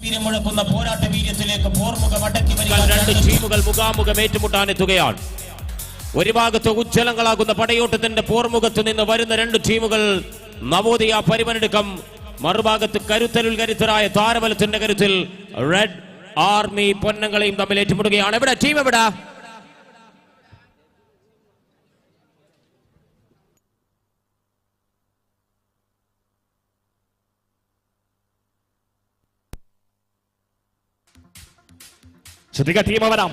ഗംഭീരം മുഴക്കുന്ന പോരാട്ട വീര്യത്തിലേക്ക് പോർമുഖം അടക്കി വരിക. രണ്ട് ടീമുകൾ മുഖാമുഖം ഏറ്റുമുട്ടാനെത്തുകയാണ്. ഒരു ഭാഗത്ത് ഉജ്ജ്വലങ്ങളാകുന്ന പടയോട്ടത്തിന്റെ പോർമുഖത്ത് നിന്ന് വരുന്ന രണ്ട് ടീമുകൾ നവോദയ പരിമനടുക്കം, മറുഭാഗത്ത് കരുത്തലുൽ കരുത്തരായ താരബലത്തിന്റെ കരുത്തിൽ റെഡ് ആർമി പൊന്നങ്ങളെയും തമ്മിൽ ഏറ്റുമുട്ടുകയാണ്. എവിടെ ടീം എവിടെ? ശ്രദ്ധിക്കുക, ടീം വരാം.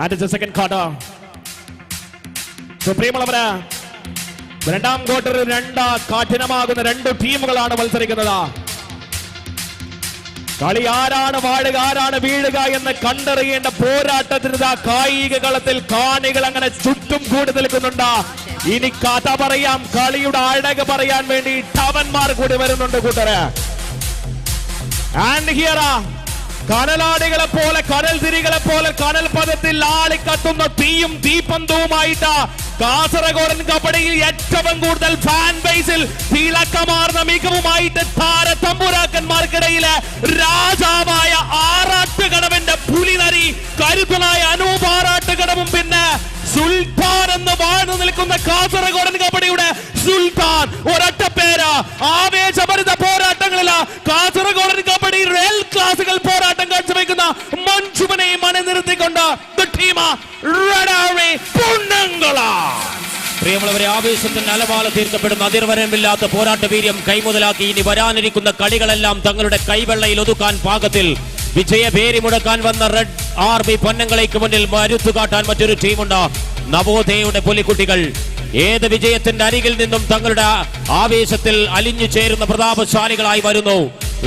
And it's second quarter. സുപ്രീമുള്ളവര് രണ്ടാം ക്വാർട്ടറിൽ കഠിനമാകുന്ന രണ്ട് ടീമുകളാണ് മത്സരിക്കുന്നത്. കളി ആരാണ് വാഴുക ആരാണ് വീഴുക എന്ന് കണ്ടറിയേണ്ട പോരാട്ടത്തിന് കായിക കളത്തിൽ കാണികൾ അങ്ങനെ ചുറ്റും കൂടി നിൽക്കുന്നുണ്ട്. ഇനി കഥ പറയാം, കളിയുടെ അഴക് പറയാൻ വേണ്ടി ടവന്മാർ കൂടി വരുന്നുണ്ട് കൂട്ടര്. ആൻഡ് ഹിയർ കനലാടികളെ പോലെ കനൽ തിരികളെ പോലെ കനൽ പദത്തിൽ ആളിക്കത്തുന്ന തീയും തീപ്പന്തവുമായിട്ട് കാസർഗോഡൻ കബഡിയിൽ ഏറ്റവും കൂടുതൽ ഫാൻ ബേസിൽ തിളക്കമാർന്ന മികവുമായിട്ട് താരതമ്പുരാക്കന്മാർക്കിടയിലെ രാജാവായ ആറാട്ടുകടവിന്റെ പുലിനരി കരുത്തനായ അനൂപ് ആറാട്ടുകടവും പിന്നെ സുൽത്താൻ എന്ന് വാഴ്ന്നു നിൽക്കുന്ന കാസർഗോഡൻ കബഡിയുടെ സുൽത്താൻ ഒരൊറ്റ പേര്. ആവേശഭരിത പോരാട്ടങ്ങളില് കാസർഗോഡൻ കബഡി റെൽ ക്ലാസുകൾ പോരാട്ടം കാഴ്ചവെക്കുന്ന മഞ്ജുവിനെയും അണിനിർത്തിക്കൊണ്ട് പ്രിയമുള്ളവരെ, ആവേശത്തിന്റെ അലമാല തീർക്കപ്പെടുന്ന അതിർവരമില്ലാത്ത പോരാട്ട വീര്യം കൈമുതലാക്കി ഇനി വരാനിരിക്കുന്ന കളികളെല്ലാം തങ്ങളുടെ കൈവെള്ളയിൽ ഒതുക്കാൻ പാകത്തിൽ വിജയഭേരി മുടക്കാൻ വന്ന റെഡ് ആർമി പൊന്നങ്ങളേക്ക് മുന്നിൽ മരുത്തു കാട്ടാൻ മറ്റൊരു ടീമുണ്ട്. നവോദയയുടെ പുലിക്കുട്ടികൾ ഏത് വിജയത്തിന്റെ അരികിൽ നിന്നും തങ്ങളുടെ ആവേശത്തിൽ അലിഞ്ഞു ചേരുന്ന പ്രതാപശാലികളായി വരുന്നു.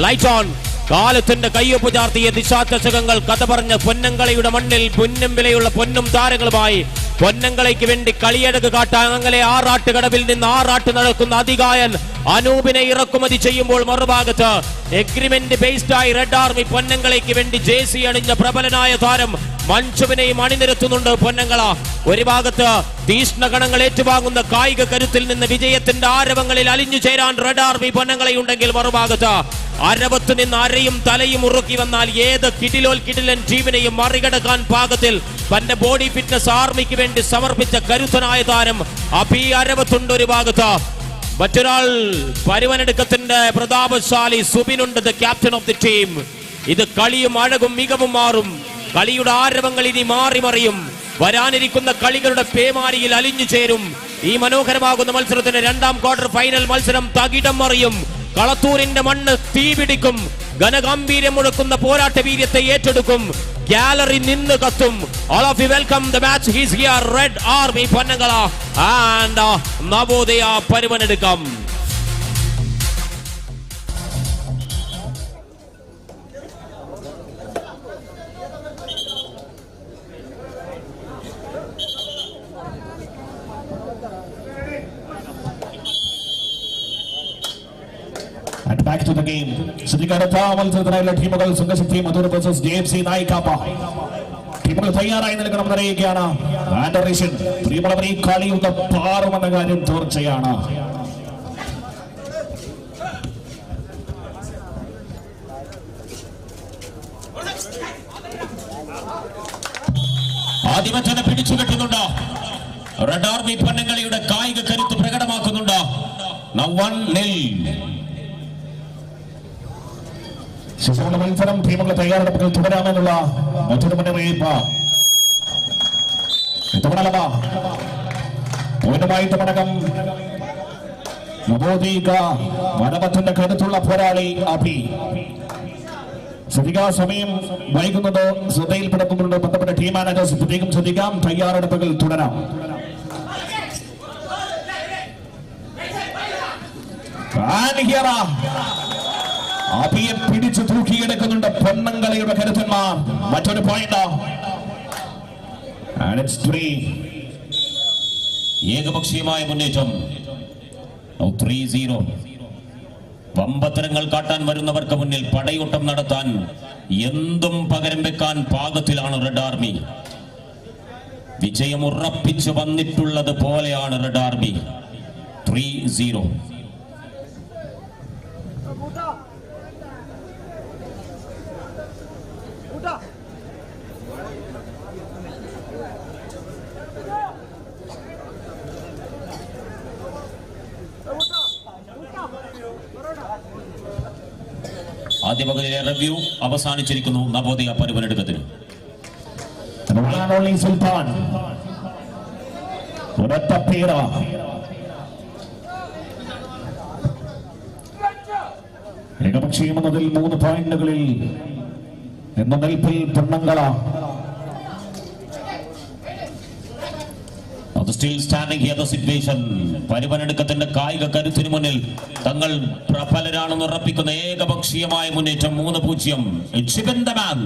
Light on. കാലത്തിന്റെ കയ്യൊപ്പ് ചാർത്തിയ ദിശാദശകങ്ങൾ കഥ പറഞ്ഞ പൊന്നങ്കളയുടെ മണ്ണിൽ പൊന്നും വിലയുള്ള പൊന്നും താരങ്ങളുമായി പൊന്നങ്കളയ്ക്ക് വേണ്ടി കളിയഴക് കാട്ടാൻ അങ്ങനെ ആറാട്ടുകടവിൽ നിന്ന് ആറാട്ട് നടക്കുന്ന അതികായൻ അനൂപിനെ ഇറക്കുമതി ചെയ്യുമ്പോൾ മറുഭാഗത്ത് എഗ്രിമെന്റ് ബേസ്ഡായി റെഡ് ആർമി പൊന്നങ്കളയ്ക്ക് വേണ്ടി ജേസി അണിഞ്ഞ പ്രബലനായ താരം മഞ്ജുവിനെയും അണിനിരത്തുന്നുണ്ട് പൊന്നങ്കള. ഒരു ഭാഗത്ത് തീഷ്ണഗണങ്ങൾ ഏറ്റുവാങ്ങുന്ന കായിക കരുത്തിൽ നിന്ന് വിജയത്തിന്റെ ആരവങ്ങളിൽ അലിഞ്ഞു ചേരാൻ റെഡ് ആർമി പൊന്നങ്കളയുണ്ടെങ്കിൽ മറുഭാഗത്ത് അരവത്ത് നിന്ന് അരയും തലയും ഉറുക്കി വന്നാൽ ഏത് കിടിലൻ ടീമിനെയും മറികടക്കാൻ പാകത്തിൽ തന്റെ ബോഡി ഫിറ്റ്നസ് ആർമിക്ക് വേണ്ടി സമർപ്പിച്ച കരുത്തനായ താരം അഭി അരവത്തുണ്ട് ഒരു ഭാഗത്ത്. മറ്റൊരാൾ പരിവനടുക്കത്തിന്റെ പ്രതാപശാലി സുബിനുണ്ട്, the captain of the team. ഇത് കളിയും അഴകും മികവും മാറും. കളിയുടെ ആരവങ്ങൾ ഇനി മാറി മറിയും. വരാനിരിക്കുന്ന കളികളുടെ പേമാരിയിൽ അലിഞ്ഞു ചേരും. ഈ മനോഹരമാകുന്ന മത്സരത്തിന്റെ രണ്ടാം ക്വാർട്ടർ ഫൈനൽ മത്സരം തകിടം മറിയും. കളത്തൂരിന്റെ മണ്ണ് തീപിടിക്കും. ഘനഗംഭീര്യം മുഴക്കുന്ന പോരാട്ട വീര്യത്തെ ഏറ്റെടുക്കും. ഗാലറി നിന്ന് കത്തും. All of you welcome the match. He's here. Red Army Ponnangala and Navodaya Parivanadikam. And back to the game. ശ്രദ്ധിക്കാത്ത മത്സരത്തിനായുള്ള ടീമുകൾ സുഖശക്തി മധുർ വേഴ്സസ് JFC നായിക്കാപ്പ. ടീമുകൾ തയ്യാറായി നിൽക്കണം എന്നറിയിക്കുകയാണ്. ആൻഡറേഷൻ പ്രിയമുള്ളവർ, ഈ കളിയുടെ പാറുമെന്ന കാര്യം തീർച്ചയാണ്. ആദ്യമേ തന്നെ പിടിച്ചു കെട്ടുന്നുണ്ട്. റെഡ് ആർമി പൊന്നങ്കളിയുടെ കായിക കരുത്ത് പ്രകടമാക്കുന്നുണ്ട്. ശിശുവിന്റെ മത്സരം ടീമുകളെ തയ്യാറെടുപ്പുകൾ തുടരാമെന്നുള്ള മറ്റൊരു മുന്നറിയിപ്പ്. പോയിന്റുമായിട്ട് മടക്കം നവോദയ വനപത്തിന്റെ കരുത്തുള്ള പോരാളി അഭി. ശ്രദ്ധിക്കാൻ സമയം വൈകുന്നത് ശ്രദ്ധയിൽപ്പെടുത്തുന്നുണ്ട് ബന്ധപ്പെട്ട ടീം മാനേജേഴ്സ്. പ്രത്യേകം ശ്രദ്ധിക്കാം, തയ്യാറെടുപ്പുകൾ തുടരാം. അഭിയെ പിടിച്ചു തൂക്കിയെടുക്കുന്നുണ്ട് പൊന്നങ്കളയുടെ കരുത്തന്മാർ. മറ്റൊരു പോയിന്റ്. ഏകപക്ഷീയമായ മുന്നേറ്റം. 3-0. വമ്പത്തരങ്ങൾ കാട്ടാൻ വരുന്നവർക്ക് മുന്നിൽ പടയോട്ടം നടത്താൻ എന്തും പകരം വെക്കാൻ പാകത്തിലാണ് റെഡ് ആർമി. വിജയം ഉറപ്പിച്ചു വന്നിട്ടുള്ളത് പോലെയാണ് റെഡ് ആർമി. 3-0. ആദ്യ പകുതിയിലെ റിവ്യൂ അവസാനിച്ചിരിക്കുന്നു. നവോദയ പരിപാടിയെടുക്കത്തിന് സുൽത്താൻ ഒരൊറ്റ പേര ഏകപക്ഷീയമെന്നതിൽ 3 പോയിന്റുകളിൽ എന്ന നിൽപ്പിൽ പൊന്നങ്കള. Still standing here the situation. പരിപാടിയെടുക്കത്തിന്റെ കായിക കരുത്തിന് മുന്നിൽ തങ്ങൾ പ്രബലരാണെന്ന് ഉറപ്പിക്കുന്ന ഏകപക്ഷീയമായ മുന്നേറ്റം 3-0.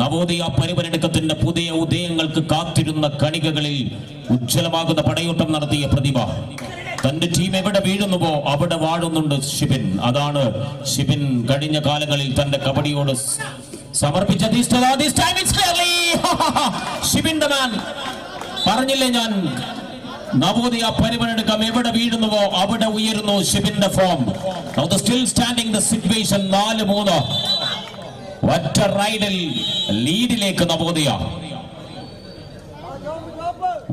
നവോദയ പരിപാടിയെടുക്കത്തിന്റെ പുതിയ ഉദയങ്ങൾക്ക് കാത്തിരുന്ന കണികകളിൽ ഉജ്ജ്വലമാകുന്ന പടയോട്ടം നടത്തിയ പ്രതിഭ. തന്റെ ടീം എവിടെ വീഴുന്നുവോ അവിടെ വാഴുന്നുണ്ട് ഷിബിൻ. അതാണ് ഷിബിൻ കഴിഞ്ഞ കാലങ്ങളിൽ തന്റെ കബഡിയോട് സമർപ്പിച്ച ഷിബിൻ ദ മാൻ. പറഞ്ഞില്ലേ ഞാൻ, നവോദയ പരിപാടിയെടുക്കാം എവിടെ വീഴുന്നുവോ അവിടെ ഉയരുന്നു ഷിബിന്റെ form. Still standing the situation 4-3. ഒറ്റ റൈഡിൽ ലീഡിലേക്ക് നവോദയ.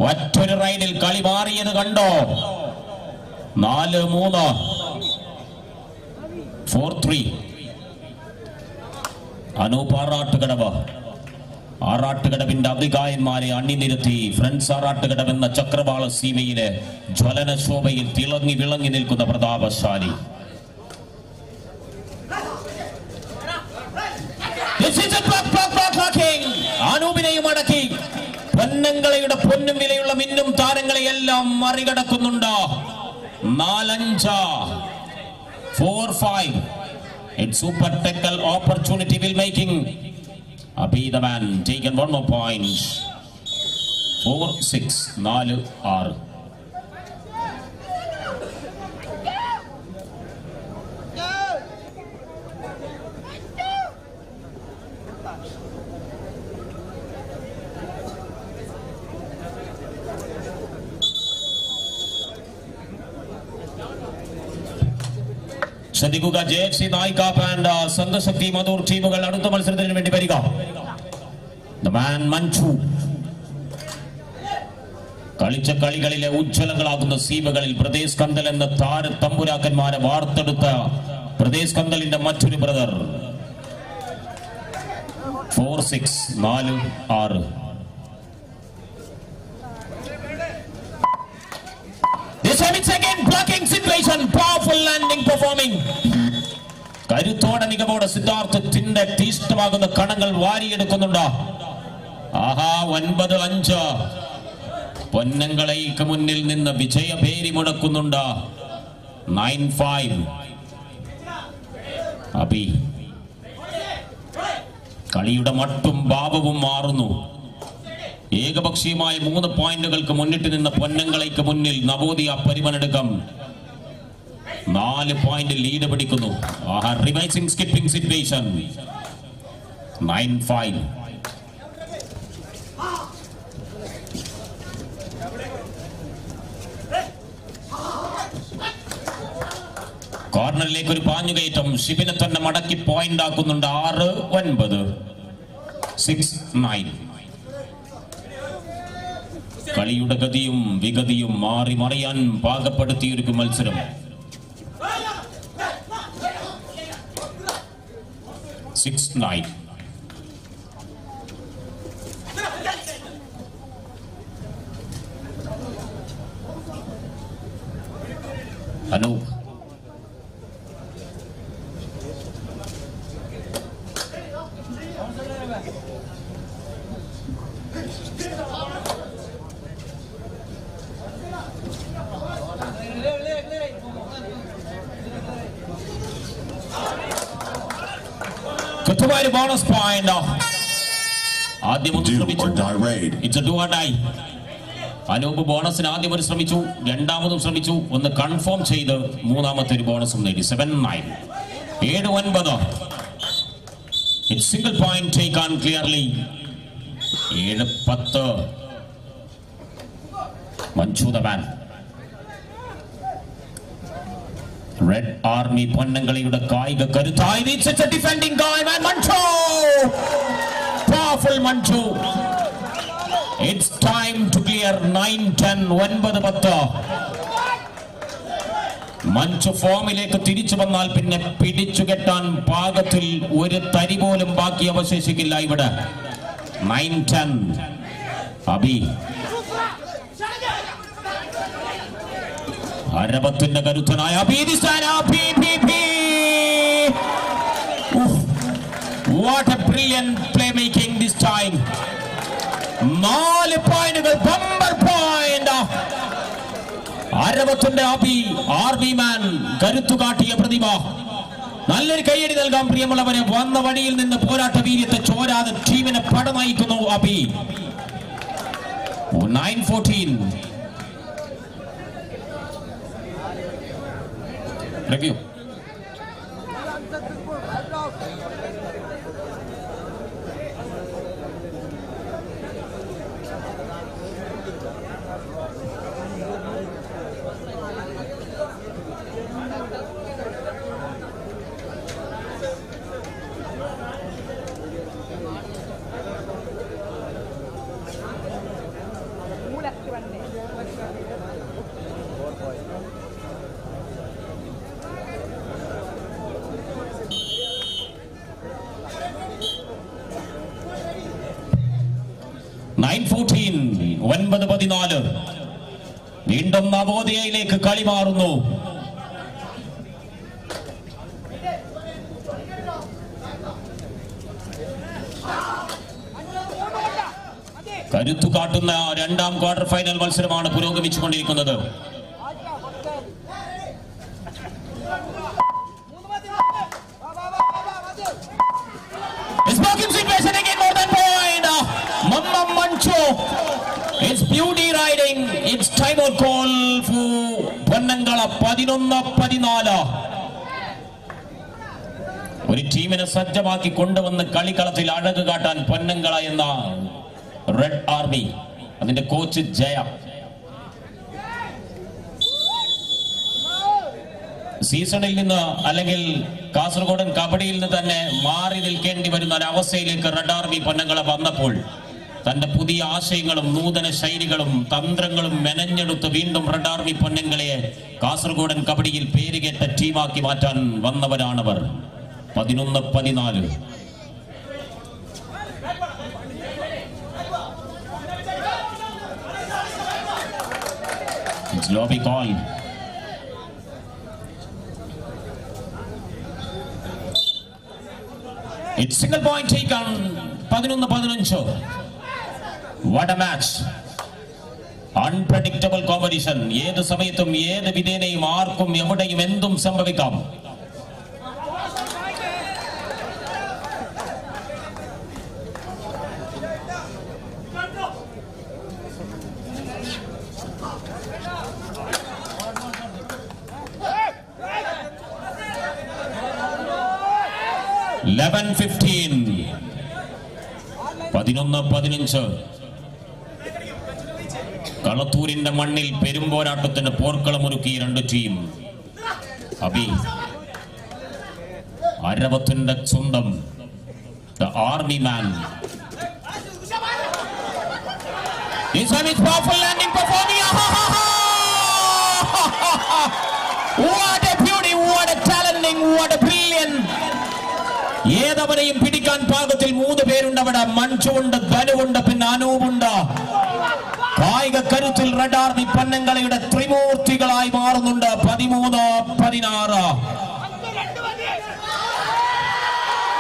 ഒറ്റൊരു റൈഡിൽ കളി മാറിയത് കണ്ടോ? 4-3, 4-3. അനൂപ് ആറാട്ടുകടവിന്റെ അധികായന്മാരെ അണിനിരത്തി ഫ്രണ്ട്സ് ആറാട്ടുകടവ് എന്ന ചക്രവാള സീമയിലെ ജ്വലന ശോഭയിൽ തിളങ്ങി വിളങ്ങി നിൽക്കുന്ന പ്രതാപശാലി. അനൂപിനെയും അടക്കി പൊന്നങ്കളയുടെ പൊന്നും വിലയുള്ള മിന്നും താരങ്ങളെയെല്ലാം മറികടക്കുന്നുണ്ട്. 4-5, 4-5. It's super tackle opportunity will making. Abhi the man taken one more point. 4-6, 4-6. ശ്രദ്ധിക്കുക, JFC നായികാപ്പ് ആൻഡ് സംഘശക്തി മധൂർ ടീമുകൾ അടുത്ത മത്സരത്തിന് വേണ്ടി വരിക. മഞ്ജു കളിച്ച കളികളിലെ ഉജ്ജ്വലങ്ങളാകുന്ന സീമകളിൽ പ്രദേശ് കന്തൽ എന്ന താര തമ്പുരാക്കന്മാരെ വാർത്തെടുത്ത പ്രദേശ് കന്തലിന്റെ മറ്റൊരു ബ്രദർ. 4-6, 4-6. കരുത്തോടെ മികവോടെ സിദ്ധാർത്ഥത്തിന്റെ തീഷ്ണമാകുന്ന കണങ്ങൾ വാരിയെടുക്കുന്നുണ്ട്. ആഹാ, 9-5. പൊന്നങ്കളയ്ക്ക് മുന്നിൽ നിന്ന് വിജയഭേരി മുടക്കുന്നുണ്ട്. 9-5. അബി കളിയുടെ മട്ടും ഭാവവും മാറുന്നു. ഏകപക്ഷീയമായ 3 പോയിന്റുകൾക്ക് മുന്നിട്ട് നിന്ന പൊന്നങ്കളയ്ക്ക് മുന്നിൽ നവോദയ പരിപാടിയെടുക്കാം 4 പോയിന്റ് ലീഡ് പിടിക്കുന്നു. Revising skipping situation. 9-5. കോർണറിലേക്ക് ഒരു പാഞ്ഞുകയറ്റം. ഷിബിനെ തന്നെ മടക്കി പോയിന്റ് ആക്കുന്നുണ്ട്. 6-9, 6-9. കളിയുടെ ഗതിയും വിഗതിയും മാറി മറിയാൻ പാകപ്പെടുത്തിയൊരു മത്സരം. 6-9. Anoop bonus point. ആദ്യം ശ്രമിച്ചു. It's a do or die. Anoop ബോണസിന് ആദ്യം ഒരു ശ്രമിച്ചു, രണ്ടാമതും ശ്രമിച്ചു, ഒന്ന് കൺഫേം ചെയ്ത് മൂന്നാമത്തെ ഒരു ബോണസും നേടി. 7-9, 7-9. It's single point take on clearly. 7-10. Manju the man. Red army പൊന്നങ്കളിയുടെ കായിക കരുത്തായി defending Manju. Powerful Manju. It's time to clear. 9-10, 9-10. മഞ്ച് ഫോമിലേക്ക് തിരിച്ചു വന്നാൽ പിന്നെ പിടിച്ചു കെട്ടാൻ പാകത്തിൽ ഒരു തരി പോലും ബാക്കി അവശേഷിക്കില്ല ഇവിടെ. 9-10 അബി അരബത്തിന്റെ കരുത്തനായ What a brilliant playmaking this time. 4 പോയിന്റുകൾ, ബമ്പർ പോയിന്റ്. അരബത്തിന്റെ ആർമി മാൻ കരുത്തു കാട്ടിയ പ്രതിഭ. നല്ലൊരു കൈയടി നൽകാം പ്രിയമുള്ളവരെ. വന്ന വഴിയിൽ നിന്ന് പോരാട്ട വീര്യത്തെ ചോരാതെ ടീമിനെ പടനയിക്കുന്നു അബി. 9-14 review. വീണ്ടും നവോദയയിലേക്ക് കളി മാറുന്നു. കരുത്തു കാട്ടുന്ന രണ്ടാം ക്വാർട്ടർ ഫൈനൽ മത്സരമാണ് പുരോഗമിച്ചുകൊണ്ടിരിക്കുന്നത്. It's beauty riding. It's timeout call for Ponnangala. 11-14. ഒരു ടീമിനെ സജ്ജമാക്കി കൊണ്ടുവന്ന് കളിക്കളത്തിൽ അഴക് കാട്ടാൻ പൊന്നങ്കള എന്ന റെഡ് ആർമി, അതിന്റെ കോച്ച് ജയ. സീസണിൽ നിന്ന് അല്ലെങ്കിൽ കാസർഗോഡൻ കബഡിയിൽ നിന്ന് തന്നെ മാറി നിൽക്കേണ്ടി വരുന്ന ഒരു അവസ്ഥയിലേക്ക് റെഡ് ആർമി പൊന്നങ്കള വന്നപ്പോൾ തന്റെ പുതിയ ആശയങ്ങളും നൂതന ശൈലികളും തന്ത്രങ്ങളും മെനഞ്ഞെടുത്ത് വീണ്ടും റെഡ് ആർമി പൊന്നങ്കളയെ കാസർഗോഡൻ കബഡിയിൽ പേരുകേട്ട ടീമാക്കി മാറ്റാൻ വന്നവരാണവർ. 11-14. It's lobby call. It's single point taken. 11-15. What a match. Unpredictable competition. ഏത് സമയത്തും ഏത് വിധേനയും ആർക്കും എവിടെയും എന്തും സംഭവിക്കാം. $11-15. 11-15. കളത്തൂരിന്റെ മണ്ണിൽ പെരുമ്പോരാട്ടത്തിന് പോർക്കളമൊരുക്കി രണ്ട് ടീം. അബി അരവത്തിന്റെ സ്വന്തം the army man. This time it's powerful landing performing. What a beauty, what a talenting, what a brilliant. ഏതവരെയും പിടിക്കാൻ പാകത്തിൽ 3 പേരുണ്ട് അവിടെ. മഞ്ജുണ്ട്, ധനുവുണ്ട്, പിന്നെ അനൂപുണ്ട്. കായിക കരുത്തിൽ റെഡ് ആർമി പൊന്നങ്കളയുടെ ത്രിമൂർത്തികളായി മാറുന്നുണ്ട്. 13-16.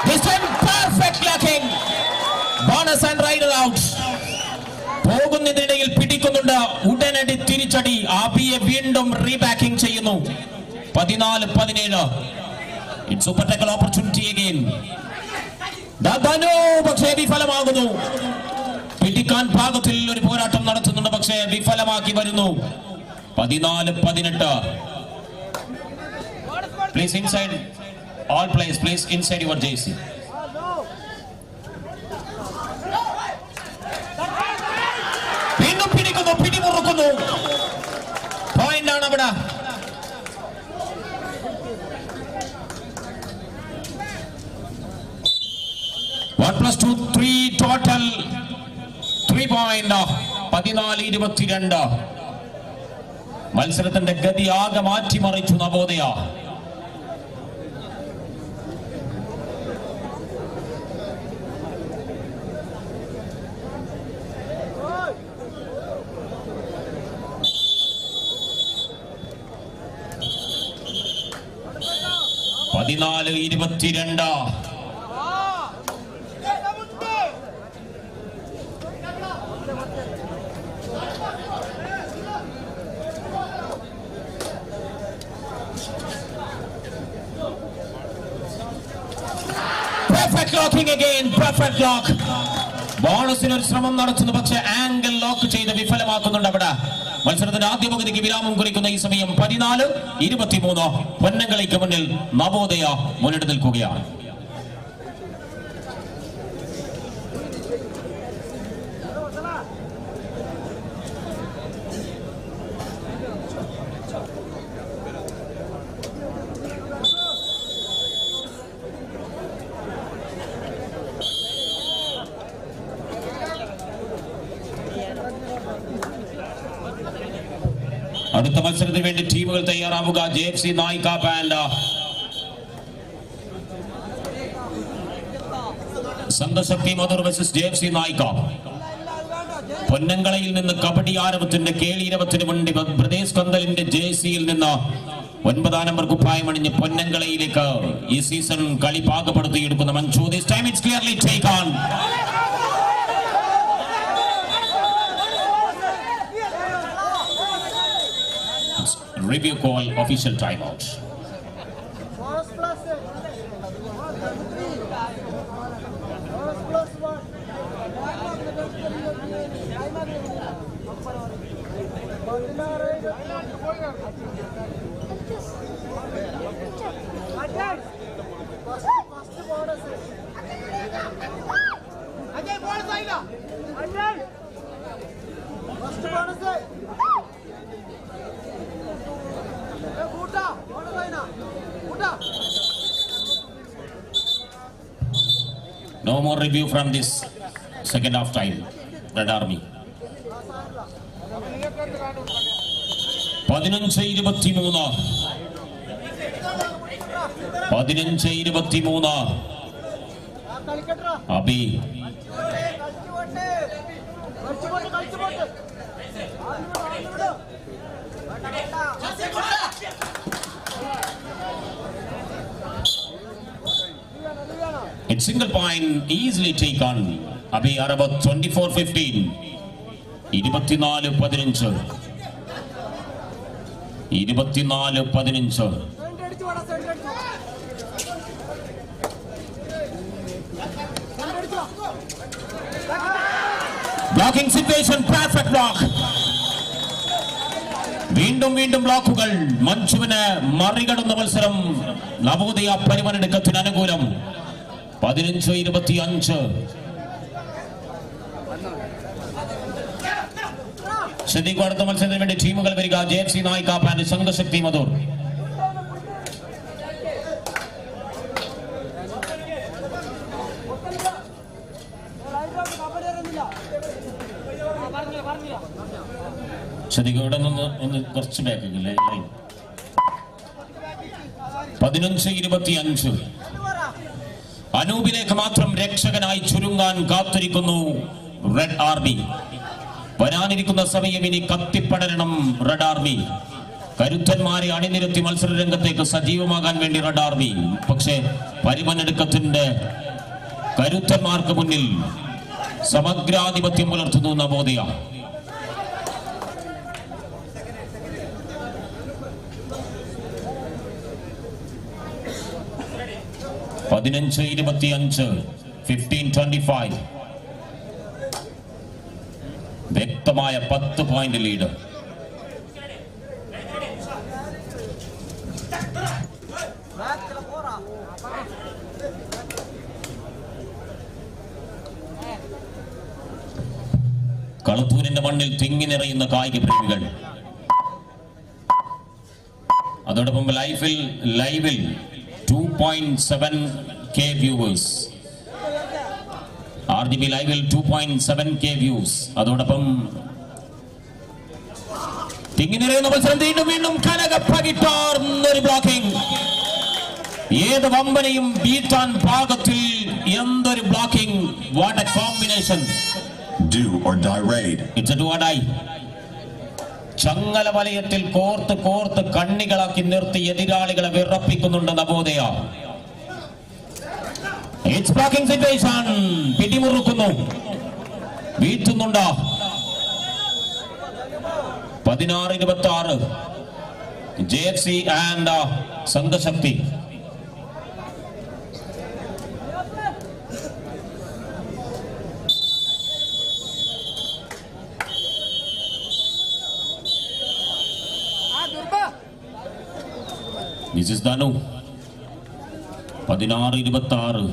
This time perfect looking. Bonus and rider out. പോകുന്നതിനിടയിൽ പിടിക്കുന്നുണ്ട്. ഉടനടി തിരിച്ചടി. ആബിയെ വീണ്ടും റീബാക്കിംഗ് ചെയ്യുന്നു. 14-17. It's super tackle opportunity again. ദാനു പക്ഷേ വിഫലമാകുന്നു. പിടിക്കാൻ പാകത്തിൽ ഒരു പോരാട്ടം നടത്തുന്നുണ്ട്, പക്ഷേ വിഫലമാക്കി വരുന്നു. 14-18. Please inside, all players please inside your jersey. വീണ്ടും പിടിക്കുന്നു, പിടിമുറുക്കുന്നു. പോയിന്റ് ആണ് അവിടെ. One plus 2, 3 total. 3 point. 14-22. മത്സരത്തിന്റെ ഗതി ആകെ മാറ്റിമറിച്ചു നവോദയ. പതിനാല് 22. Perfect locking again, perfect lock. ബോണസിന് ഒരു ശ്രമം നടത്തുന്നു, പക്ഷേ ആംഗിൾ ലോക്ക് ചെയ്ത് വിഫലമാക്കുന്നുണ്ട്. അവിടെ മത്സരത്തിന്റെ ആദ്യ പകുതിക്ക് വിരാമം കുറിക്കുന്ന ഈ സമയം 14-23 പൊന്നങ്കളിക്ക് മുന്നിൽ നവോദയ മുന്നിട്ട് നിൽക്കുകയാണ്. അടുത്ത മത്സരത്തിന് വേണ്ടി ടീമുകൾ തയ്യാറാവുക. JFC നായിക പാൻഡ സംഘശക്തി മധുർ വേഴ്സസ് JFC നായിക. പൊന്നങ്കളയിൽ നിന്ന് കബഡി ആരവത്തിന്റെ കേളീരവത്തിന് വേണ്ടി പ്രദേശ് കന്തലിന്റെ ജേഴ്സിയിൽ നിന്ന് 9 നമ്പർ കുപ്പായം അണിഞ്ഞ് പൊന്നങ്കളയിലേക്ക് ഈ സീസൺ കളി പാകപ്പെടുത്തിയെടുക്കുന്ന Manju. This time it's clearly take on. Review call, official timeout. No more review from this second half time. Red Army. 15-23. 15-23. Abhi. It's single point, easily take on. Abhi are about 24-15. 24-15. 24-15. Blocking situation, perfect block. വീണ്ടും ബ്ലോക്കുകൾ. മഞ്ജുവിന് മറികടന്ന മത്സരം നവോദയ പരിമനടുക്കത്തിന് അനുകൂലം. 15-25. ശ്രദ്ധിക്കുക, അടുത്ത മത്സരത്തിന് വേണ്ടി ടീമുകൾ വരിക. JFC നായിക പാൻഡ് സംഘശക്തി മധുർ. ശ്രദ്ധിക്കുക, ഇവിടെ നിന്ന് ഒന്ന് കുറച്ച് ബാക്കില്ലേ. 15-25. അനൂപിലേക്ക് മാത്രം രക്ഷകനായി ചുരുങ്ങാൻ കാത്തിരിക്കുന്നു റെഡ് ആർമി. വരാനിരിക്കുന്ന സമയം ഇനി കത്തിപ്പടരണം റെഡ് ആർമി. കരുത്തന്മാരെ അണിനിരത്തി മത്സര രംഗത്തേക്ക് സജീവമാകാൻ വേണ്ടി റെഡ് ആർമി. പക്ഷേ പരിമനടുക്കത്തിന്റെ കരുത്തന്മാർക്ക് മുന്നിൽ സമഗ്രാധിപത്യം പുലർത്തുന്നു നവോദയ. 15-25. 15-25. വ്യക്തമായ 10 പോയിന്റ് ലീഡ്. കളത്തൂരിന്റെ മണ്ണിൽ തിങ്ങി നിറയുന്ന കായിക പ്രേമികൾ. അതോടൊപ്പം ലൈവിൽ 2.7K വ്യൂവേഴ്സ്. RGB ലൈവിൽ 2.7K വ്യൂസ്. അതോടൊപ്പം തിങ്ങിനിറയുന്ന മത്സരം വീണ്ടും വീണ്ടും കനകപ്പകിട്ടാർന്നൊരു ബ്ലോക്കിംഗ്. ഏത് വമ്പനെയും ബീറ്റാൻ പാകത്തിൽ എന്തൊരു blocking. What A combination. Do or die raid. It's a do or die. ചങ്ങല വലയത്തിൽ കോർത്ത് കോർത്ത് കണ്ണികളാക്കി നിർത്തി എതിരാളികളെ വിറപ്പിക്കുന്നുണ്ട് നവോദയ. It's blocking situation. പിടിമുറുക്കുന്നു, വീഴ്ത്തുന്നുണ്ട്. 16-26 JFC and Sanghashakti. This is Danu. 16-26.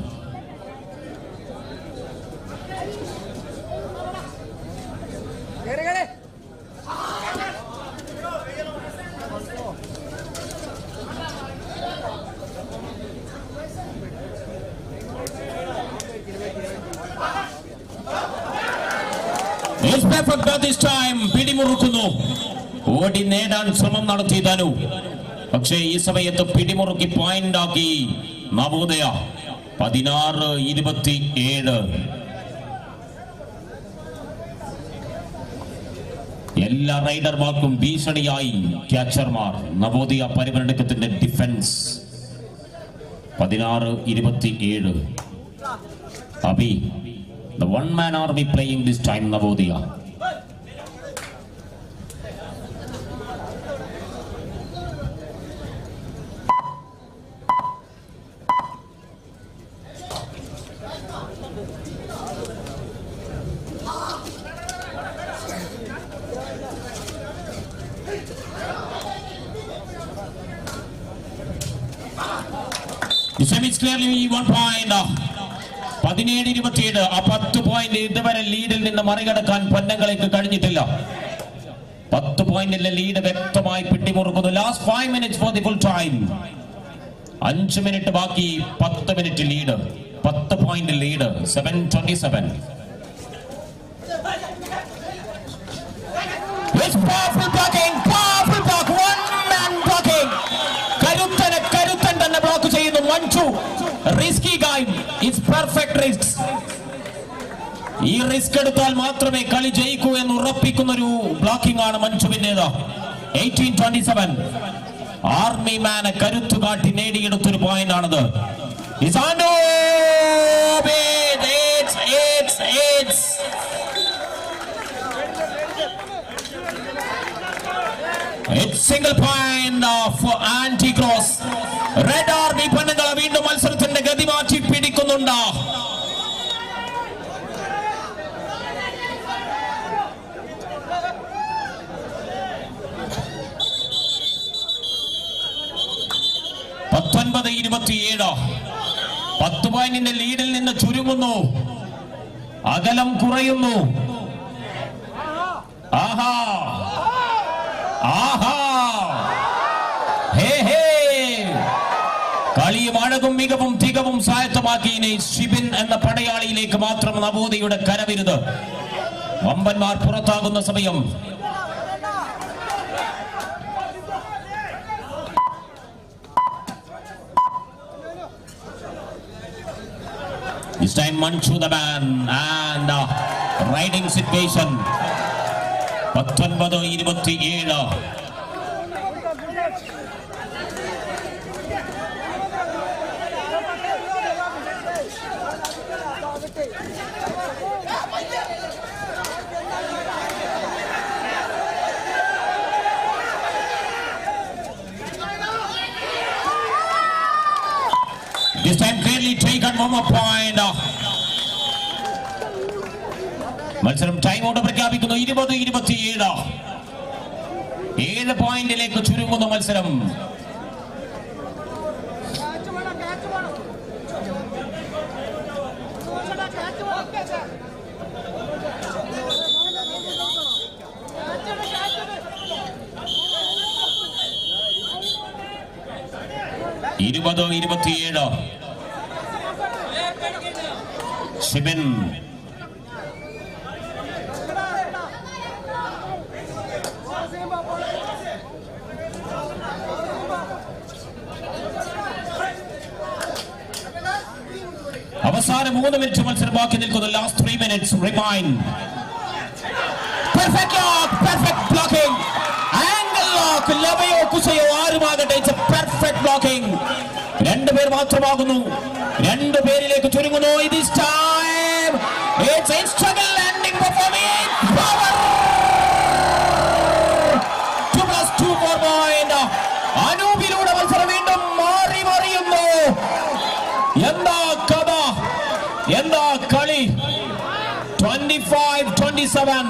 It's perfect by this time. പിടിമുറുക്കുന്നു. ഓടി നേടാൻ ശ്രമം നടത്തി ധനു. പക്ഷേ ഈ സമയത്ത് പിടിമുറുക്കി പോയിന്റ് ആക്കി നവോദയ. 16-27. എല്ലാ റൈഡർമാർക്കും ഭീഷണിയായി ക്യാച്ചർമാർ. നവോദയ പരിഗണനത്തിന്റെ defence. 16-27. Abhi, the one man army playing this time Navodaya. This time it's clearly 1 point. 17-27. ആ 10 പോയിന്റ് ഇതുവരെ ലീഡിൽ നിന്ന് മറികടക്കാൻ പൊന്നങ്ങളേക്ക് കഴിഞ്ഞിട്ടില്ല. 10 പോയിന്റിലെ ലീഡ് വ്യക്തമായി പിടിമുറുക്കുന്നു. Last 5 minutes for the full time. 5 minute ബാക്കി. 10 minute lead. 10 point lead. 7-27. Powerful blocking. Powerful block. One man blocking. കരുത്തൻ തന്നെ ബ്ലോക്ക് ചെയ്യുന്നു. 1-2. Risky guy. It's perfect risks. ഈ റിസ്ക് എടുത്താൽ മാത്രമേ കളി ജയിക്കൂ എന്ന് ഉറപ്പിക്കുന്ന ഒരു ബ്ലോക്കിംഗ് ആണ് മഞ്ജുവിന്റേത്. 18-27. ആർമി മാനെ കരുത്തു കാട്ടി നേടിയെടുത്തൊരു പോയിന്റ് ആണത്. It's single point for Anti-Cross. Red Army പൊന്നുകളെ വീണ്ടും മത്സരത്തിന്റെ ഗതി മാറ്റി പിടിക്കുന്നുണ്ട്. പത്തൊൻപത് 27. 10 പോയിന്റിന്റെ ലീഡിൽ നിന്ന് ചുരുങ്ങുന്നു. അകലം കുറയുന്നു. ആഹാ ആഹാ ഹേ ഹേ. കളിയും അഴകും മികവും തികവും സ്വായത്തമാക്കി ഇനി ഷിബിൻ എന്ന പടയാളിയിലേക്ക് മാത്രം നവോദയയുടെ കരവിരുത്. വമ്പന്മാർ പുറത്താകുന്ന സമയം. This time Manchu the man and riding situation. 19-27. This time clearly taken one more point. മത്സരം ടൈം ഔട്ട് പ്രഖ്യാപിക്കുന്നു. 20-27. 7 പോയിന്റിലേക്ക് ചുരുങ്ങുന്ന മത്സരം. ഷിബിൻ അവസാന 3 മിനിറ്റ് മത്സരം ബാക്കി നിൽക്കുന്നു. Last 3 minutes remain. Perfect lock, perfect blocking, angle lock, ലവയോ കുശയോ ആരുമാകട്ടെ, it's a perfect blocking. രണ്ടുപേർ മാത്രമാകുന്നു, രണ്ടുപേരിലേക്ക് ചുരുങ്ങുന്നു. This time it's struggle landing performance power 2+2 point. അനൂപിലൂടെ മത്സരം വീണ്ടും മാറി മറിയുന്നു. എന്താ കഥ, എന്താ കളി. 25-27.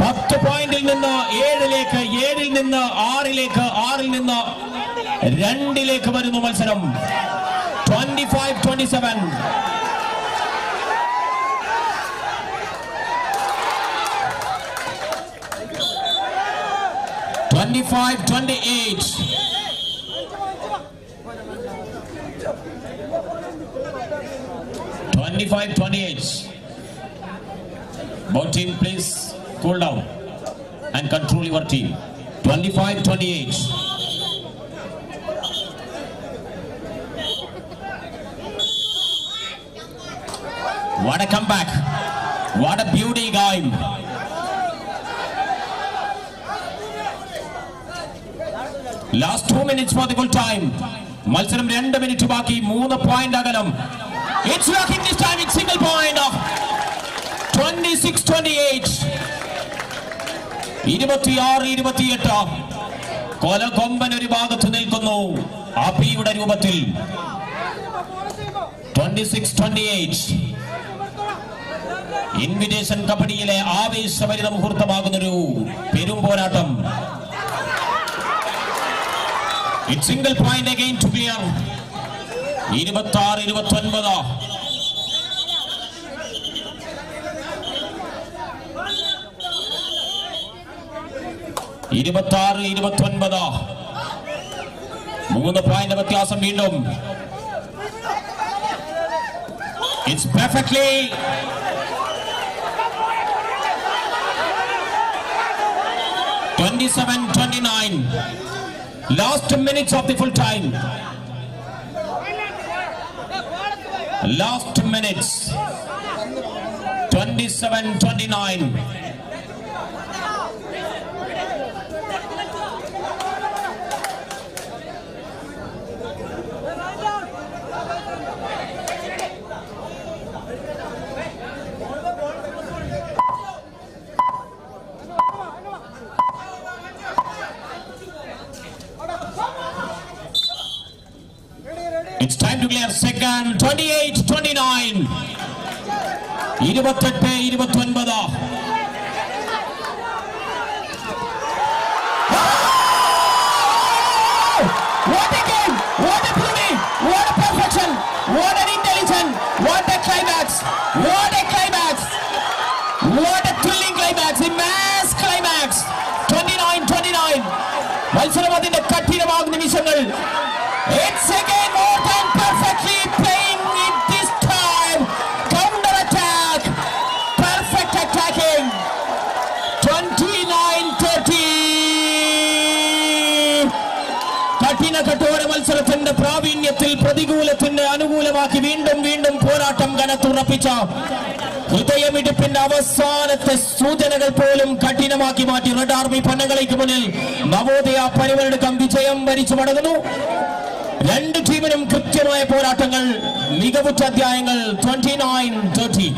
10 പോയിന്റിൽ നിന്ന് 7ലേക്ക്, 7ൽ നിന്ന് 6ലേക്ക്, 6ൽ നിന്ന് 2ലേക്ക് വരുന്നു മത്സരം. 25-27. 25-28. 25-28. Both team please cool down and control your team. 25-28. What a comeback. What a beauty game. Last 2 minutes for the full time. മത്സരം 2 മിനിറ്റ് ബാക്കി, 3 പോയിന്റ് അകലം. It's locking this time. It's single point of 26-28. 26-28. കൊലകൊമ്പൻ ഒരു ഭാഗത്ത് നിൽക്കുന്നു അഭിയുടെ രൂപത്തിൽ. 26-28. Invitation കബഡിയിലെ ആവേശഭരിത മുഹൂർത്തമാകുന്നൊരു പെരും പോരാട്ടം. It's single point again to clear. 26-29. 26-29. 3 point വ്യത്യാസം വീണ്ടും. It's perfectly 27-29. Last minutes of the full time. Last minutes. 27-29. It's time to clear second. 28-29. 28-29. What a game! What a beauty! What a perfection! What an intelligence! What a climax! What a climax! What a thrilling climax! A mass climax! 29-29. മത്സരം അതിന്റെ കഠിനമാകുന്ന നിമിഷങ്ങൾ. It's again more than perfectly playing it this time. Counter attack. Perfect attacking. 29-30. കഠിന കഠോര മത്സരത്തിന്റെ പ്രാവീണ്യത്തിൽ പ്രതികൂലത്തിന്റെ അനുകൂലമാക്കി വീണ്ടും വീണ്ടും പോരാട്ടം കനത്തുറപ്പിച്ച ഹൃദയമിടിപ്പിന്റെ അവസാനത്തെ സൂചനകൾ പോലും കഠിനമാക്കി മാറ്റി റെഡ് ആർമി പൊന്നകളയ്ക്ക് മുന്നിൽ നവോദയ പരിവരടുക്കം വിജയം വരിച്ചു മടങ്ങുന്നു. രണ്ട് ടീമിനും കൃത്യമായ പോരാട്ടങ്ങൾ, മികവുറ്റ അധ്യായങ്ങൾ. 29-30.